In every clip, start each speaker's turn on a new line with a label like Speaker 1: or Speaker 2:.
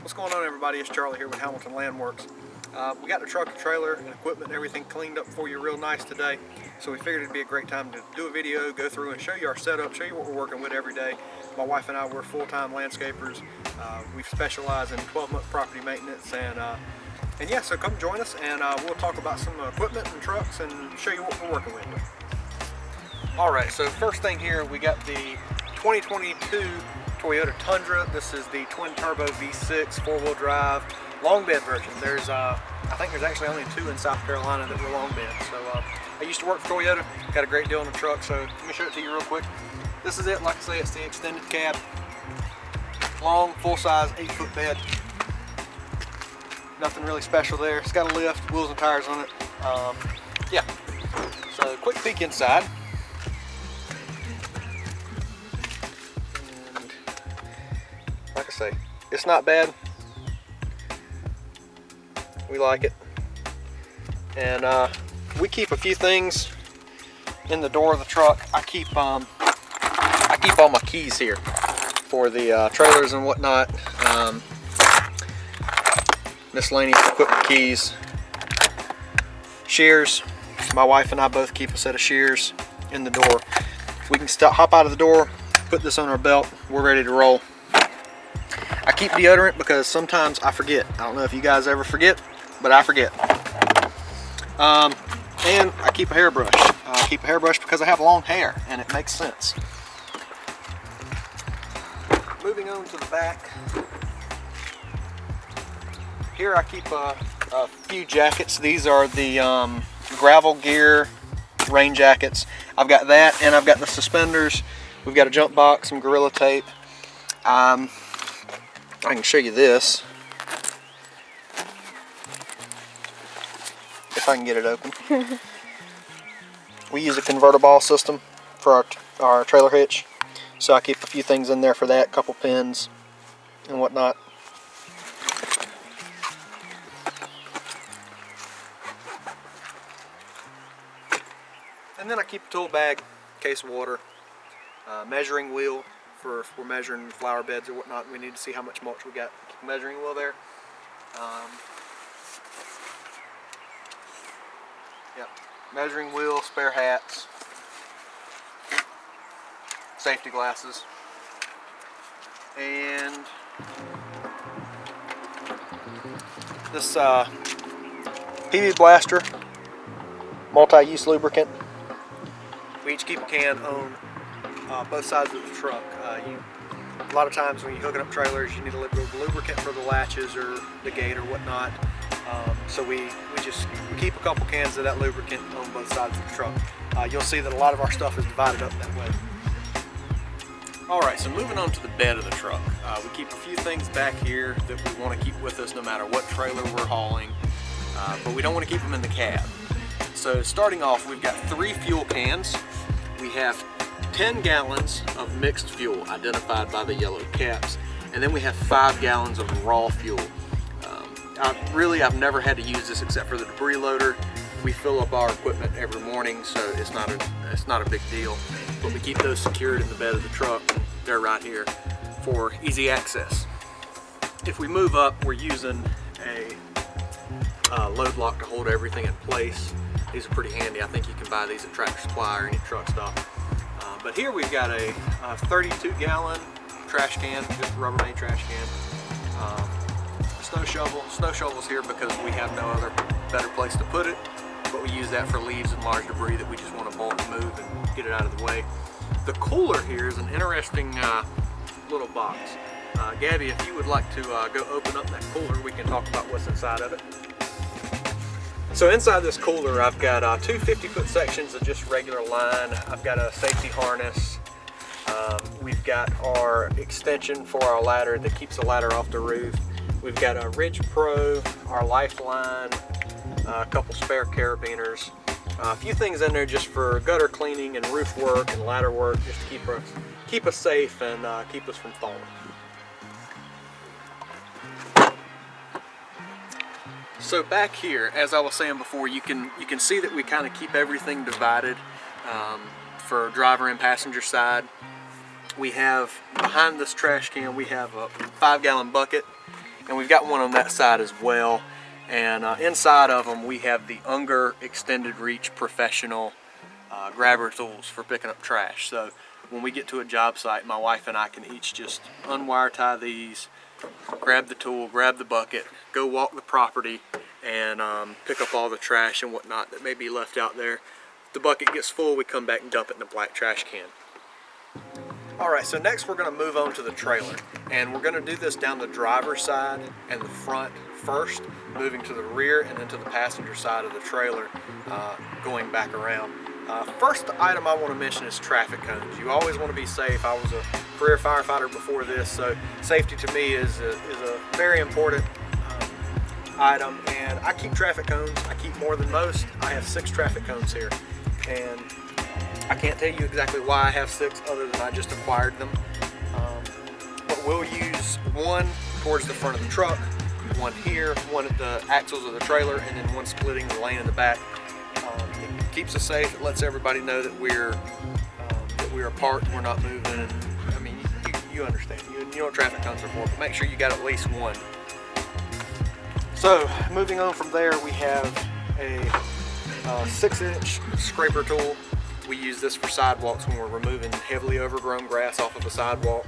Speaker 1: What's going on, everybody? It's Charlie here with Hamilton Landworks. We got the truck and trailer and equipment and everything cleaned up for you real nice today. So we figured it'd be a great time to do a video, go through and show you our setup, show you what we're working with every day. My wife and I, we're full-time landscapers. We specialize in 12-month property maintenance and yeah, so come join us and we'll talk about some equipment and trucks and show you what we're working with. Alright, so first thing here, we got the 2022 Toyota Tundra. This is the twin turbo V6 four-wheel drive long bed version. There's I think there's actually only two in South Carolina that were long bed. So I used to work for Toyota, got a great deal on the truck, so let me show it to you real quick. This is it. Like I say, it's the extended cab, long, full-size, 8-foot bed. Nothing really special there. It's got a lift, wheels and tires on it. Yeah, so quick peek inside. And like I say, it's not bad. We like it. And we keep a few things in the door of the truck. I keep all my keys here for the trailers and whatnot. Miscellaneous equipment keys, shears. My wife and I both keep a set of shears in the door. We can hop out of the door, put this on our belt, we're ready to roll. I keep deodorant because sometimes I forget. I don't know if you guys ever forget, but I forget. And I keep a hairbrush. I keep a hairbrush because I have long hair and it makes sense. Moving on to the back. Here I keep a few jackets. These are the gravel gear rain jackets. I've got that, and I've got the suspenders. We've got a jump box, some Gorilla Tape. I can show you this if I can get it open. We use a convertible system for our trailer hitch, so I keep a few things in there for that, a couple pins and whatnot. And then I keep a tool bag, case of water, measuring wheel for if we're measuring flower beds or whatnot. We need to see how much mulch we got. Keep a measuring wheel there. Yep, measuring wheel, spare hats, safety glasses, and this PV Blaster multi-use lubricant. We each keep a can on both sides of the truck. A lot of times when you're hooking up trailers, you need a little bit of lubricant for the latches or the gate or whatnot. So we keep a couple cans of that lubricant on both sides of the truck. You'll see that a lot of our stuff is divided up that way. Alright, so moving on to the bed of the truck. We keep a few things back here that we want to keep with us no matter what trailer we're hauling, but we don't want to keep them in the cab. So starting off, we've got 3 fuel cans. We have 10 gallons of mixed fuel identified by the yellow caps, and then we have 5 gallons of raw fuel. I've never had to use this except for the debris loader. We fill up our equipment every morning, so it's not a big deal. But we keep those secured in the bed of the truck. They're right here for easy access. If we move up, we're using a load lock to hold everything in place. These are pretty handy. I think you can buy these at Tractor Supply or any truck stop. But here we've got a 32-gallon trash can, just a Rubbermaid trash can. Snow shovel. Snow shovel's here because we have no other better place to put it, but we use that for leaves and large debris that we just want to bulk move and get it out of the way. The cooler here is an interesting little box. Gabby, if you would like to go open up that cooler, we can talk about what's inside of it. So inside this cooler, I've got 2 50-foot sections of just regular line. I've got a safety harness. We've got our extension for our ladder that keeps the ladder off the roof. We've got a Ridge Pro, our lifeline, a couple spare carabiners, a few things in there just for gutter cleaning and roof work and ladder work, just to keep us safe and keep us from falling. So back here, as I was saying before, you can see that we kind of keep everything divided for driver and passenger side. We have behind this trash can, we have a 5-gallon bucket, and we've got one on that side as well. And inside of them we have the Unger Extended Reach Professional grabber tools for picking up trash. So when we get to a job site, my wife and I can each just unwire tie these, grab the tool, grab the bucket, go walk the property, and pick up all the trash and whatnot that may be left out there. If the bucket gets full, we come back and dump it in the black trash can. Alright, so next we're going to move on to the trailer, and we're going to do this down the driver's side and the front first, moving to the rear and then to the passenger side of the trailer, going back around. First item I want to mention is traffic cones. You always want to be safe. I was a career firefighter before this, so safety to me is a very important item, and I keep traffic cones. I keep more than most. I have 6 traffic cones here, and I can't tell you exactly why I have 6 other than I just acquired them. But we'll use one towards the front of the truck, one here, one at the axles of the trailer, and then one splitting the lane in the back. It keeps us safe. It lets everybody know that we're parked, we're not moving. And, I mean, you understand. You know what traffic cones are for, but make sure you got at least one. So moving on from there, we have a 6-inch scraper tool. We use this for sidewalks when we're removing heavily overgrown grass off of a sidewalk.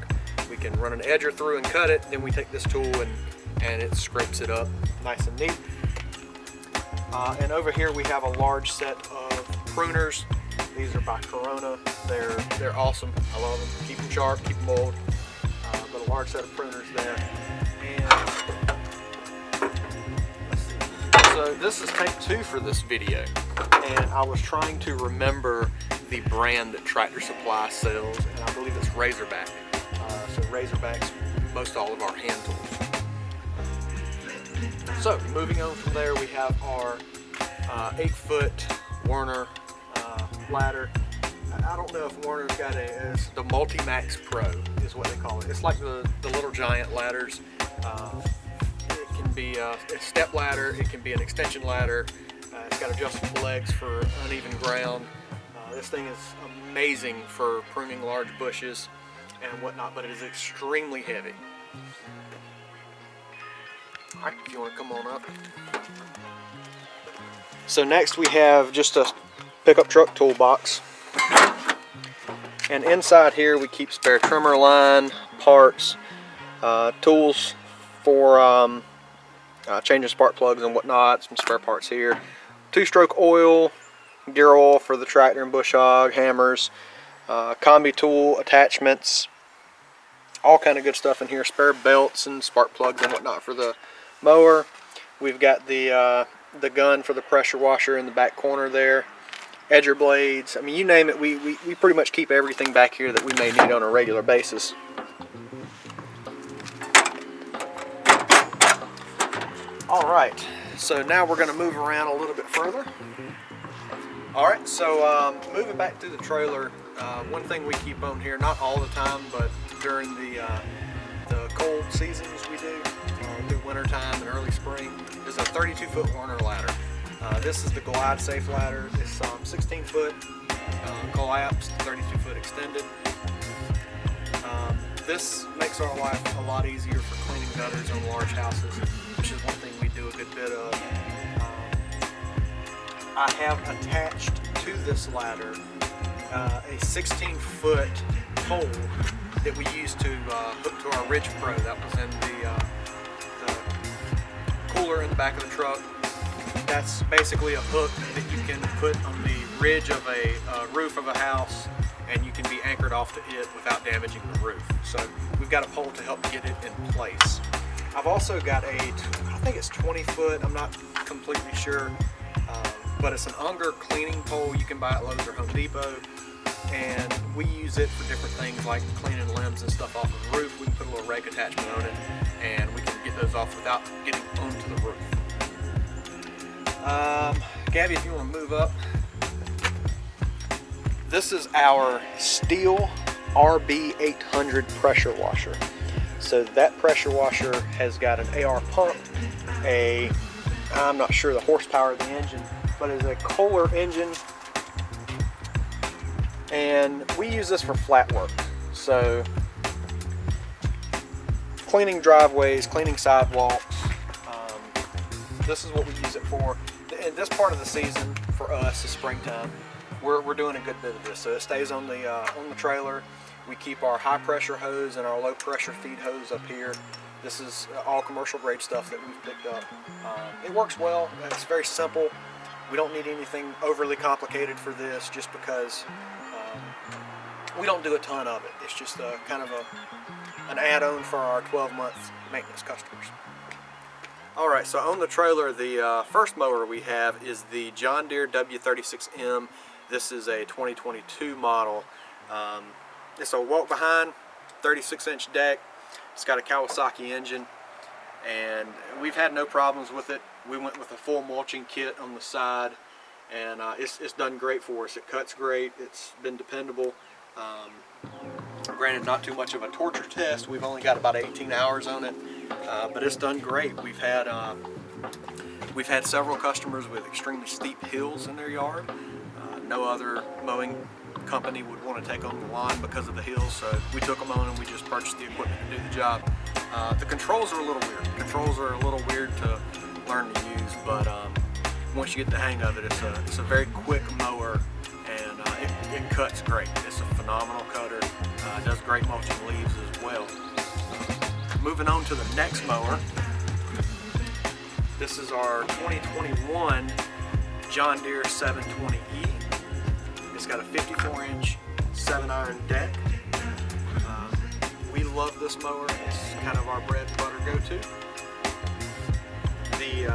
Speaker 1: We can run an edger through and cut it, then we take this tool and it scrapes it up nice and neat. And over here we have a large set of pruners. These are by Corona. They're awesome. I love them. Keep them sharp, keep them old. But a large set of pruners there. And let's see. So this is take 2 for this video, and I was trying to remember the brand that Tractor Supply sells, and I believe it's Razorback. So Razorback's most all of our hand tools. So moving on from there, we have our 8-foot Werner ladder. I don't know if Werner's got it's the Multi-Max Pro is what they call it. It's like the little giant ladders. It can be a step ladder, it can be an extension ladder. It's got adjustable legs for uneven ground. This thing is amazing for pruning large bushes and whatnot, but it is extremely heavy. Alright, if you want to come on up. So next we have just a pickup truck toolbox. And inside here we keep spare trimmer line, parts, tools for changing spark plugs and whatnot, some spare parts here. 2-stroke oil, gear oil for the tractor and bush hog, hammers, combi tool attachments, all kind of good stuff in here. Spare belts and spark plugs and whatnot for the mower. We've got the gun for the pressure washer in the back corner there. Edger blades. I mean, you name it. We pretty much keep everything back here that we may need on a regular basis. All right. So now we're going to move around a little bit further. Alright, so moving back to the trailer, one thing we keep on here, not all the time, but during the cold seasons we do, through winter time and early spring, is a 32-foot Werner ladder. This is the Glide Safe ladder. It's 16-foot collapsed, 32-foot extended. This makes our life a lot easier for cleaning gutters on large houses, which is one thing we do a good bit of. I have attached to this ladder a 16-foot pole that we used to hook to our Ridge Pro. That was in the cooler in the back of the truck. That's basically a hook that you can put on the ridge of a roof of a house, and you can be anchored off to it without damaging the roof. So we've got a pole to help get it in place. I've also got I think it's 20-foot, I'm not completely sure, but it's an Unger cleaning pole you can buy at Lowe's or Home Depot, and we use it for different things like cleaning limbs and stuff off of the roof. We can put a little rake attachment on it, and we can get those off without getting onto the roof. Gabby, if you want to move up. This is our Steel RB800 pressure washer. So that pressure washer has got an AR pump, I'm not sure the horsepower of the engine, but it's a Kohler engine, and we use this for flat work. So cleaning driveways, cleaning sidewalks. This is what we use it for. And this part of the season for us is springtime. We're doing a good bit of this. So it stays on the trailer. We keep our high pressure hose and our low pressure feed hose up here. This is all commercial grade stuff that we've picked up. It works well. It's very simple. We don't need anything overly complicated for this, just because we don't do a ton of it. It's just kind of an add-on for our 12-month maintenance customers. Alright, so on the trailer, the first mower we have is the John Deere W36M. This is a 2022 model. It's a walk-behind, 36-inch deck. It's got a Kawasaki engine, and we've had no problems with it. We went with a full mulching kit on the side, and it's done great for us. It cuts great. It's been dependable. Granted, not too much of a torture test. We've only got about 18 hours on it, but it's done great. We've had several customers with extremely steep hills in their yard. No other mowing company would want to take on the line because of the hills, so we took them on and we just purchased the equipment to do the job. The controls are a little weird. The controls are a little weird to learn to use, but once you get the hang of it, it's a very quick mower, and it cuts great. It's a phenomenal cutter. Does great mulching leaves as well. Moving on to the next mower. This is our 2021 John Deere 720E. It's got a 54-inch 7-iron deck. We love this mower. It's kind of our bread and butter go-to. The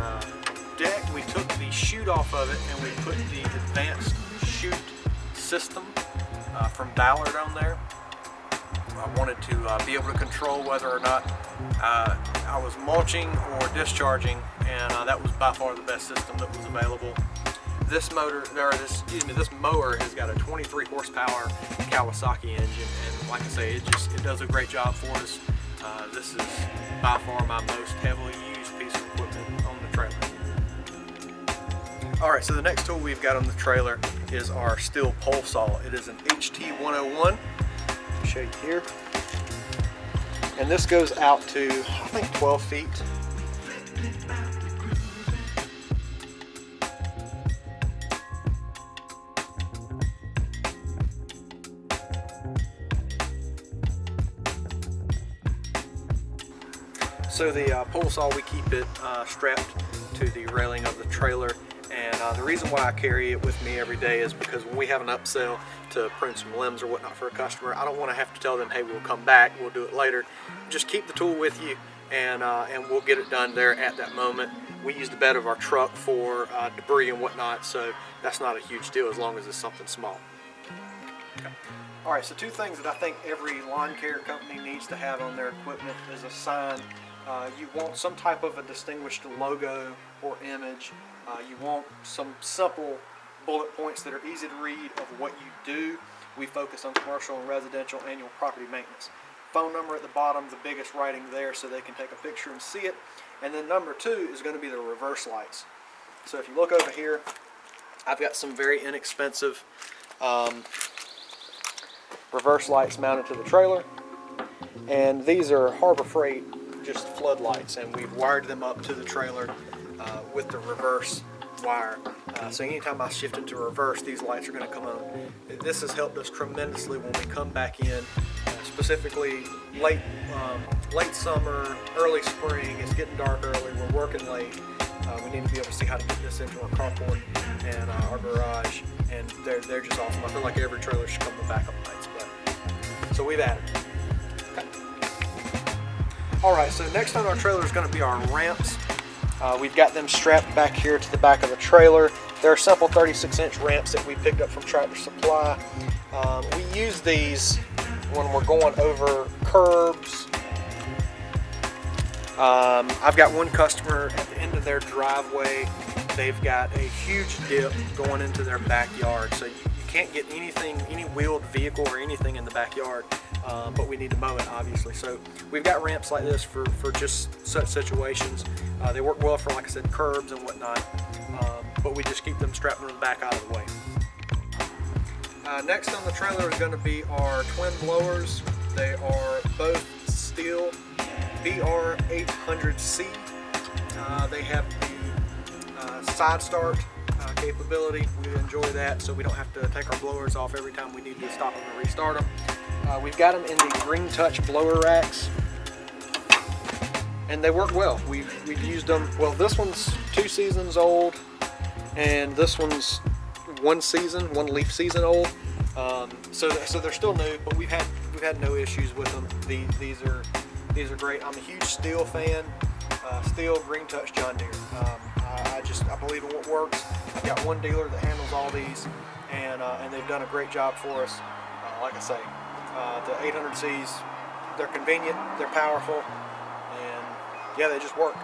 Speaker 1: deck, we took the chute off of it and we put the advanced chute system from Ballard on there. I wanted to be able to control whether or not I was mulching or discharging, and that was by far the best system that was available. This mower has got a 23 horsepower Kawasaki engine, and like I say, it does a great job for us. This is by far my most heavily used piece of equipment on the trailer. Alright, so the next tool we've got on the trailer is our steel pole saw. It is an HT101. I'll show you here. And this goes out to, I think, 12 feet. So the pole saw, we keep it strapped to the railing of the trailer, and the reason why I carry it with me every day is because when we have an upsell to prune some limbs or whatnot for a customer, I don't want to have to tell them, hey, we'll come back, we'll do it later. Just keep the tool with you, and we'll get it done there at that moment. We use the bed of our truck for debris and whatnot, so that's not a huge deal as long as it's something small. Okay. Alright, so two things that I think every lawn care company needs to have on their equipment is a sign. You want some type of a distinguished logo or image. You want some simple bullet points that are easy to read of what you do. We focus on commercial and residential annual property maintenance. Phone number at the bottom, the biggest writing there so they can take a picture and see it. And then number two is going to be the reverse lights. So if you look over here, I've got some very inexpensive reverse lights mounted to the trailer. And these are Harbor Freight, just floodlights, and we've wired them up to the trailer with the reverse wire. So anytime I shift into reverse, these lights are going to come on. This has helped us tremendously when we come back in, specifically late summer, early spring. It's getting dark early, we're working late. We need to be able to see how to get this into our carport and our garage, and they're just awesome. I feel like every trailer should come with backup lights, but so we've added. Okay. Alright, so next on our trailer is going to be our ramps. We've got them strapped back here to the back of the trailer. They're simple 36-inch ramps that we picked up from Tractor Supply. We use these when we're going over curbs. I've got one customer at the end of their driveway. They've got a huge dip going into their backyard, so you can't get anything, any wheeled vehicle or anything in the backyard, but we need to mow it, obviously. So we've got ramps like this for just such situations. They work well for, like I said, curbs and whatnot, but we just keep them strapped on the back out of the way. Next on the trailer is going to be our twin blowers. They are both steel. BR800C. They have the side start capability. We enjoy that, so we don't have to take our blowers off every time we need to stop them and restart them. We've got them in the Green Touch blower racks, and they work well. We've used them. Well, this one's 2 seasons old, and this one's 1 leaf season old. So they're still new, but we've had no issues with them. These are great. I'm a huge Steel fan. Steel, Green Touch, John Deere. I believe in what works. I've got one dealer that handles all these, and they've done a great job for us. Like I say, the 800Cs, they're convenient, they're powerful, and yeah, they just work.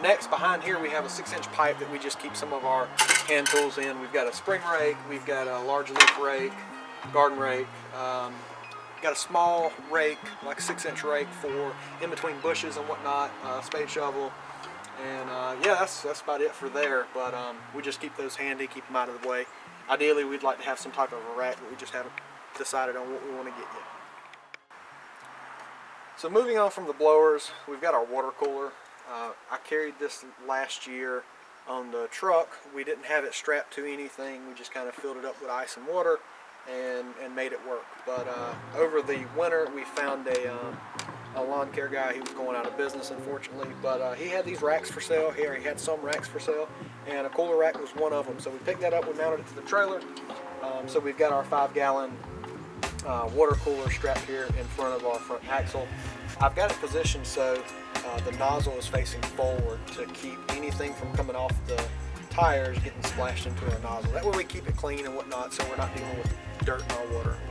Speaker 1: Next, behind here, we have a 6-inch pipe that we just keep some of our hand tools in. We've got a spring rake, we've got a large leaf rake, garden rake, got a small rake, like a 6-inch rake for in between bushes and whatnot, spade shovel, and yeah, that's about it for there. But we just keep those handy, keep them out of the way. Ideally, we'd like to have some type of a rack, but we just haven't decided on what we want to get yet. So moving on from the blowers, we've got our water cooler. I carried this last year on the truck. We didn't have it strapped to anything. We just kind of filled it up with ice and water and made it work. But over the winter, we found a lawn care guy. He was going out of business, unfortunately, but he had these racks for sale here. He had some racks for sale, and a cooler rack was one of them. So we picked that up, we mounted it to the trailer. So we've got our 5-gallon water cooler strapped here in front of our front axle. I've got it positioned so the nozzle is facing forward to keep anything from coming off the tires getting splashed into our nozzle. That way we keep it clean and whatnot, so we're not dealing with dirt in our water and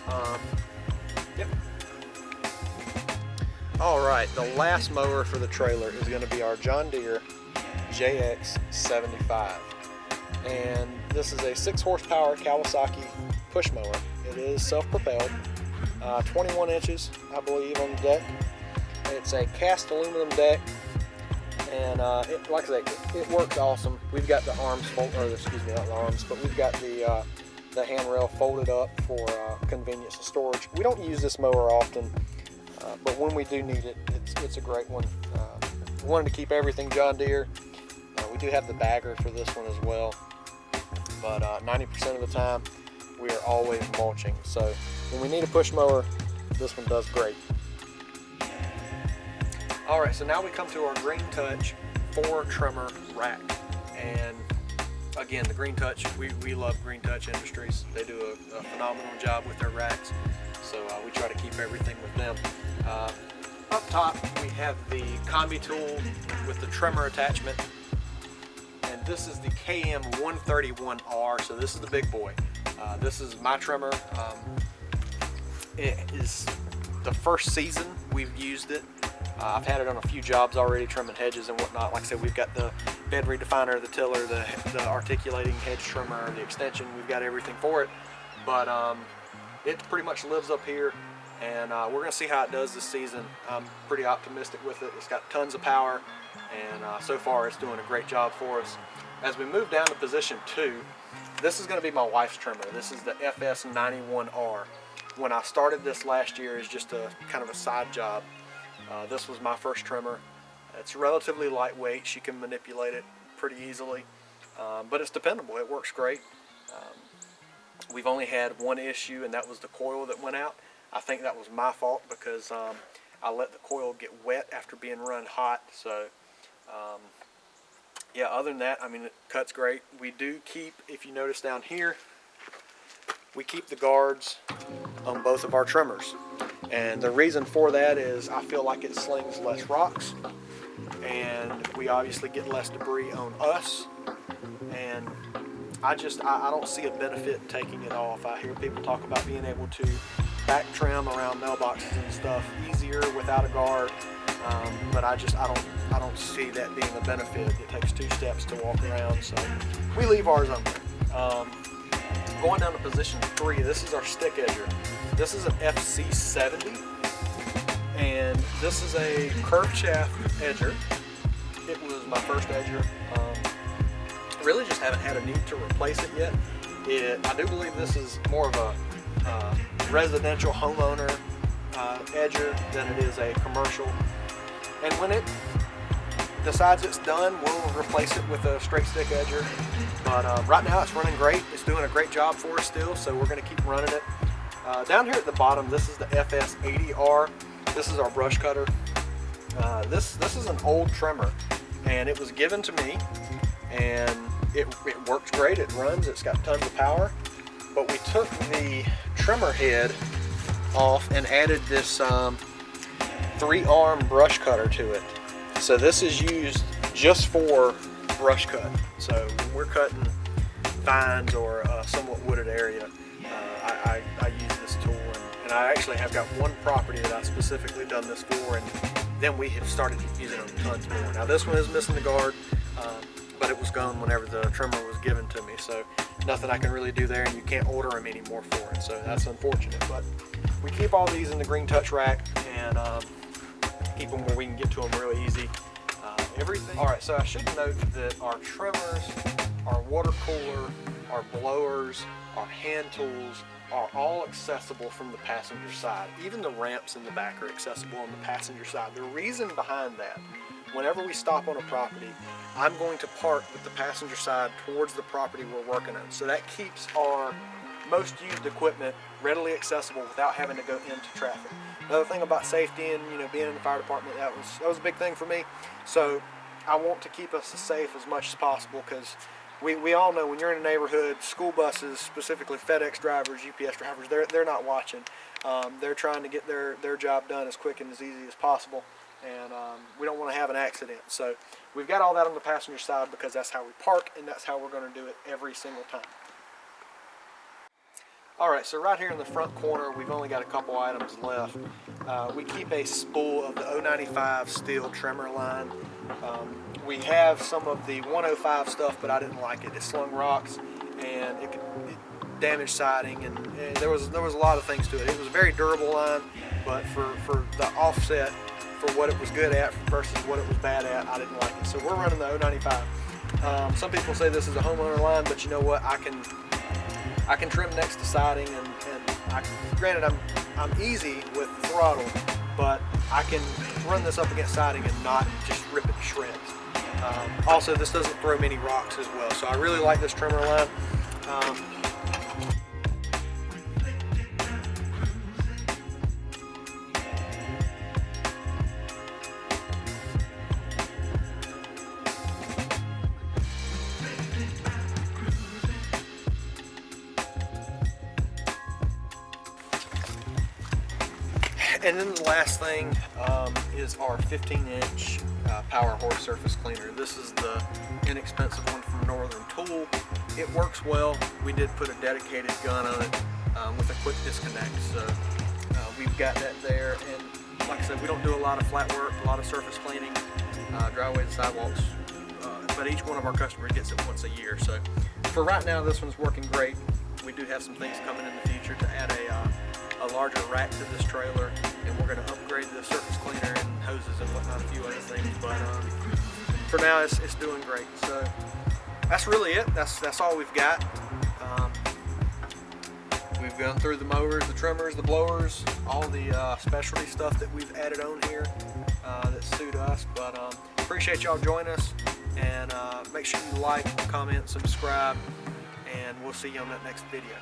Speaker 1: whatnot. Yep. Alright, the last mower for the trailer is going to be our John Deere JX75. And this is a 6-horsepower Kawasaki push mower. It is self-propelled, 21 inches, I believe, on the deck. It's a cast aluminum deck, and like I say, it works awesome. We've got the arms folded, or excuse me, not the arms, but we've got the handrail folded up for convenience and storage. We don't use this mower often, but when we do need it, it's a great one. We wanted to keep everything John Deere. We do have the bagger for this one as well, but 90% of the time we are always mulching. So when we need a push mower, this one does great. Alright, so now we come to our Green Touch 4-trimmer rack. And again, the Green Touch, we love Green Touch Industries. They do a phenomenal job with their racks, so we try to keep everything with them. Up top, we have the combi tool with the trimmer attachment, and this is the KM131R, so this is the big boy. This is my trimmer. It is the first season we've used it. I've had it on a few jobs already, trimming hedges and whatnot. Like I said, we've got the bed redefiner, the tiller, the articulating hedge trimmer, the extension. We've got everything for it, but it pretty much lives up here, and we're going to see how it does this season. I'm pretty optimistic with it. It's got tons of power, and so far it's doing a great job for us. As we move down to position 2, this is going to be my wife's trimmer. This is the FS91R. When I started this last year as just a kind of a side job, this was my first trimmer. It's relatively lightweight. She can manipulate it pretty easily, but it's dependable. It works great. We've only had one issue, and that was the coil that went out. I think that was my fault because I let the coil get wet after being run hot. So yeah, other than that, I mean, it cuts great. We do keep, if you notice down here, we keep the guards on both of our trimmers. And the reason for that is I feel like it slings less rocks, and we obviously get less debris on us. And I don't see a benefit in taking it off. I hear people talk about being able to back trim around mailboxes and stuff easier without a guard, but I don't see that being a benefit. It takes 2 steps to walk around, so we leave ours on there. Going down to position 3, this is our stick edger. This is an FC70, and this is a curved shaft edger. It was my first edger. Really just haven't had a need to replace it yet. I do believe this is more of a residential homeowner edger than it is a commercial. And when it decides it's done, we'll replace it with a straight stick edger. But right now it's running great. It's doing a great job for us still, so we're going to keep running it. Down here at the bottom, this is the FS80R. This is our brush cutter. This is an old trimmer, and it was given to me, and it works great. It runs. It's got tons of power. But we took the trimmer head off and added this 3-arm brush cutter to it. So this is used just for brush cut. So when we're cutting vines or a somewhat wooded area, I use this tool, and I actually have got one property that I specifically done this for, and then we have started using them tons more. Now this one is missing the guard, but it was gone whenever the trimmer was given to me, so nothing I can really do there, and you can't order them anymore for it, so that's unfortunate. But we keep all these in the green touch rack, and keep them where we can get to them really easy. Everything. All right, so I should note that our trimmers, our water cooler, our blowers, our hand tools are all accessible from the passenger side. Even the ramps in the back are accessible on the passenger side. The reason behind that, whenever we stop on a property, I'm going to park with the passenger side towards the property we're working on. So that keeps our most used equipment readily accessible without having to go into traffic. Another thing about safety and being in the fire department, that was a big thing for me. So I want to keep us as safe as much as possible, because we all know when you're in a neighborhood, school buses, specifically FedEx drivers, UPS drivers, they're not watching. They're trying to get their job done as quick and as easy as possible, and we don't want to have an accident. So we've got all that on the passenger side because that's how we park, and that's how we're going to do it every single time. Alright, so right here in the front corner, we've only got a couple items left. We keep a spool of the 095 steel trimmer line. We have some of the 105 stuff, but I didn't like it. It slung rocks, and it damaged siding, and there was a lot of things to it. It was a very durable line, but for the offset, for what it was good at versus what it was bad at, I didn't like it. So we're running the 095. Some people say this is a homeowner line, but you know what? I can trim next to siding, and granted I'm easy with the throttle, but I can run this up against siding and not just rip it to shreds. Also, this doesn't throw many rocks as well, so I really like this trimmer line. And then the last thing is our 15-inch power horse surface cleaner. This is the inexpensive one from Northern Tool. It works well. We did put a dedicated gun on it with a quick disconnect, so we've got that there. And like I said, we don't do a lot of flat work, a lot of surface cleaning, driveways and sidewalks, but each one of our customers gets it once a year. So for right now, this one's working great. We do have some things coming in the future to add a larger rack to this trailer, and we're going to upgrade the surface cleaner and hoses and whatnot, a few other things, but for now it's doing great. So that's really it. That's all we've got. We've gone through the mowers, the trimmers, the blowers, all the specialty stuff that we've added on here that suit us, but appreciate y'all joining us, and make sure you like, comment, subscribe, and we'll see you on that next video.